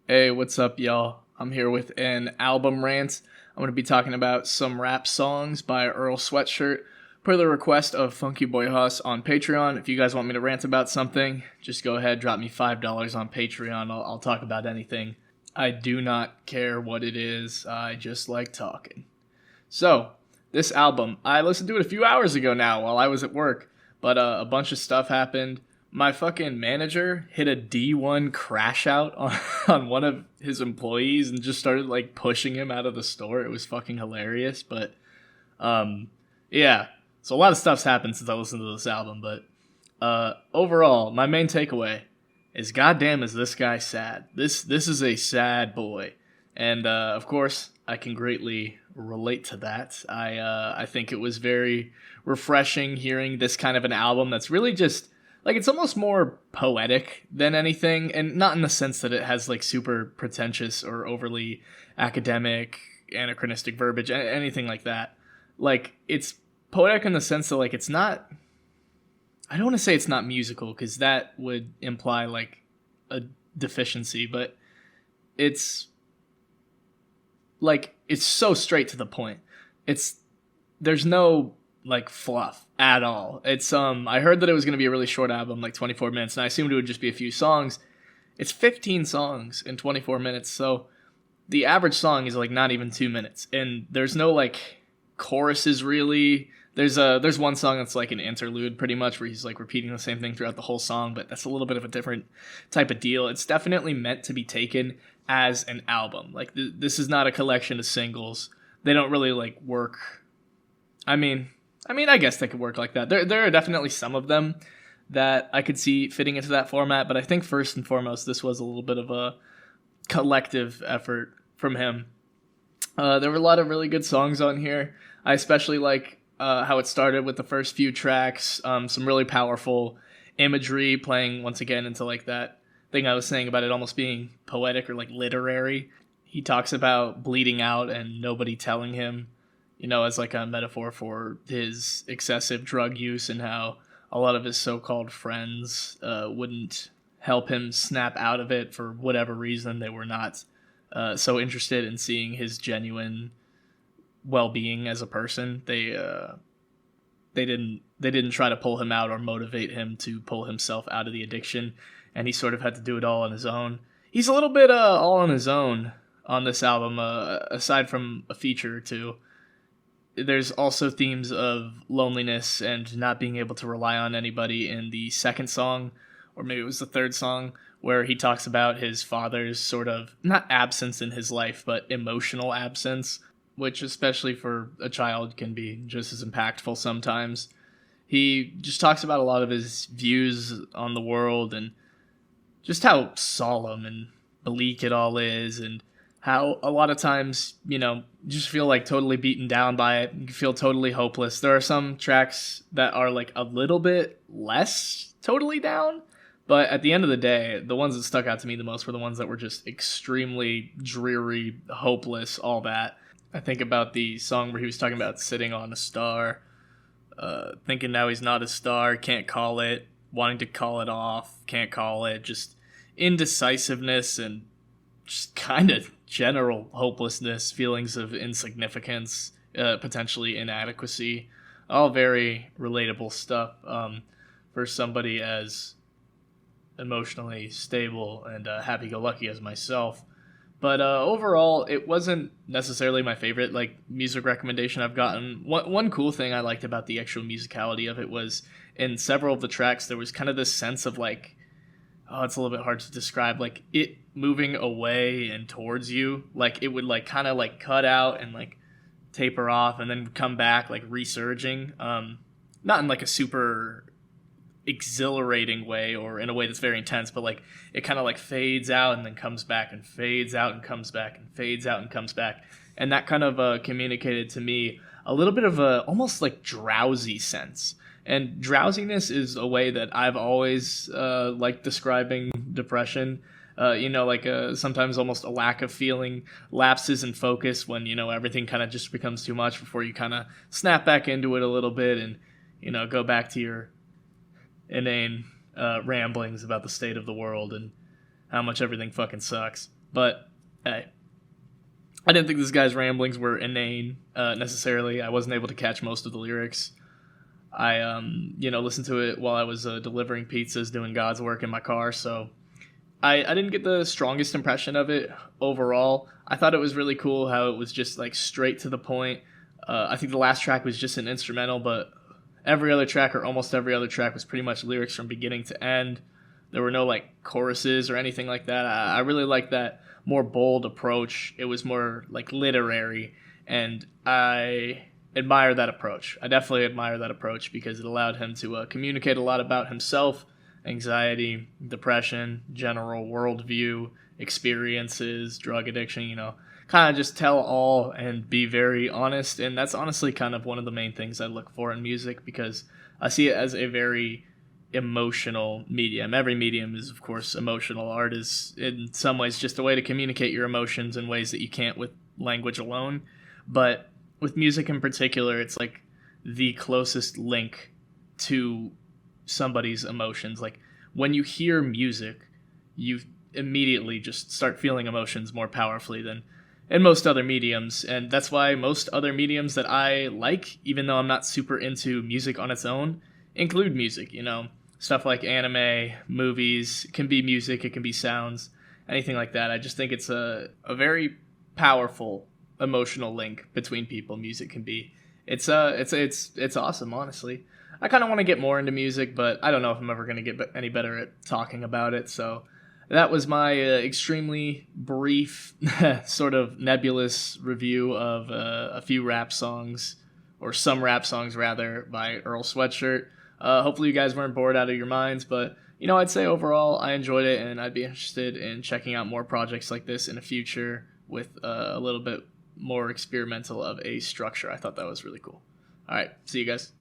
Hey, what's up, y'all? I'm here with an album rant. I'm going to be talking about some rap songs by Earl Sweatshirt, per the request of Funky Boy Huss on Patreon. If you guys want me to rant about something, just go ahead, drop me $5 on Patreon. I'll talk about anything. I do not care what it is, I just like talking. So, this album, I listened to it a few hours ago now while I was at work, but a bunch of stuff happened. My fucking manager hit a D1 crash out on one of his employees and just started like pushing him out of the store. It was fucking hilarious, but yeah. So a lot of stuff's happened since I listened to this album, but overall, my main takeaway is goddamn is this guy sad. This is a sad boy. And of course, I can greatly relate to that. I think it was very refreshing hearing this kind of an album that's really just like it's almost more poetic than anything, and not in the sense that it has like super pretentious or overly academic, anachronistic verbiage, anything like that. Like it's poetic in the sense that like it's not. I don't want to say it's not musical because that would imply like a deficiency, but it's like it's so straight to the point. It's there's no like fluff at all. It's I heard that it was going to be a really short album, like 24 minutes, and I assumed it would just be a few songs. It's 15 songs in 24 minutes, so the average song is like not even 2 minutes, and there's no like choruses really. There's one song that's like an interlude pretty much where he's like repeating the same thing throughout the whole song, but that's a little bit of a different type of deal. It's definitely meant to be taken as an album. Like this is not a collection of singles. They don't really like work. I mean, I guess they could work like that. There are definitely some of them that I could see fitting into that format, but I think first and foremost, this was a little bit of a collective effort from him. There were a lot of really good songs on here. I especially like how it started with the first few tracks. Some really powerful imagery playing once again into like that thing I was saying about it almost being poetic or like literary. He talks about bleeding out and nobody telling him, as like a metaphor for his excessive drug use and how a lot of his so-called friends wouldn't help him snap out of it for whatever reason. They were not so interested in seeing his genuine well-being as a person. They didn't try to pull him out or motivate him to pull himself out of the addiction, and he sort of had to do it all on his own. He's a little bit all on his own on this album, aside from a feature or two. There's also themes of loneliness and not being able to rely on anybody in the second song, or maybe it was the third song, where he talks about his father's sort of, not absence in his life, but emotional absence, which especially for a child can be just as impactful sometimes. He just talks about a lot of his views on the world and just how solemn and bleak it all is, and how a lot of times, just feel like totally beaten down by it. You feel totally hopeless. There are some tracks that are like a little bit less totally down, but at the end of the day, the ones that stuck out to me the most were the ones that were just extremely dreary, hopeless, all that. I think about the song where he was talking about sitting on a star, thinking now he's not a star, can't call it, wanting to call it off, can't call it, just indecisiveness and just kind of general hopelessness, feelings of insignificance, potentially inadequacy, all very relatable stuff for somebody as emotionally stable and happy-go-lucky as myself. But overall, it wasn't necessarily my favorite like music recommendation I've gotten. One cool thing I liked about the actual musicality of it was in several of the tracks there was kind of this sense of like, it's a little bit hard to describe, like it moving away and towards you. Like it would like kind of like cut out and like taper off and then come back like resurging. Not in like a super exhilarating way or in a way that's very intense, but like it kind of like fades out and then comes back and fades out and comes back and fades out and comes back. And that kind of communicated to me a little bit of a almost like drowsy sense. And drowsiness is a way that I've always liked describing depression. Sometimes almost a lack of feeling, lapses in focus when, everything kind of just becomes too much before you kind of snap back into it a little bit and, go back to your inane ramblings about the state of the world and how much everything fucking sucks. But hey, I didn't think this guy's ramblings were inane necessarily. I wasn't able to catch most of the lyrics. I listened to it while I was delivering pizzas, doing God's work in my car. So I didn't get the strongest impression of it overall. I thought it was really cool how it was just like straight to the point. I think the last track was just an instrumental, but every other track or almost every other track was pretty much lyrics from beginning to end. There were no like choruses or anything like that. I really liked that more bold approach. It was more like literary, and I admire that approach. I definitely admire that approach because it allowed him to communicate a lot about himself, anxiety, depression, general worldview, experiences, drug addiction, kind of just tell all and be very honest. And that's honestly kind of one of the main things I look for in music because I see it as a very emotional medium. Every medium is, of course, emotional. Art is, in some ways, just a way to communicate your emotions in ways that you can't with language alone. But with music in particular, it's like the closest link to somebody's emotions. Like when you hear music, you immediately just start feeling emotions more powerfully than in most other mediums. And that's why most other mediums that I like, even though I'm not super into music on its own, include music. Stuff like anime, movies, it can be music, it can be sounds, anything like that. I just think it's a very powerful emotional link between people. Music can be. It's awesome, honestly. I kind of want to get more into music, but I don't know if I'm ever going to get any better at talking about it. So that was my extremely brief, sort of nebulous review of a few rap songs, or some rap songs rather, by Earl Sweatshirt. Hopefully you guys weren't bored out of your minds, but I'd say overall I enjoyed it, and I'd be interested in checking out more projects like this in the future with a little bit more experimental of a structure. I thought that was really cool. All right, see you guys.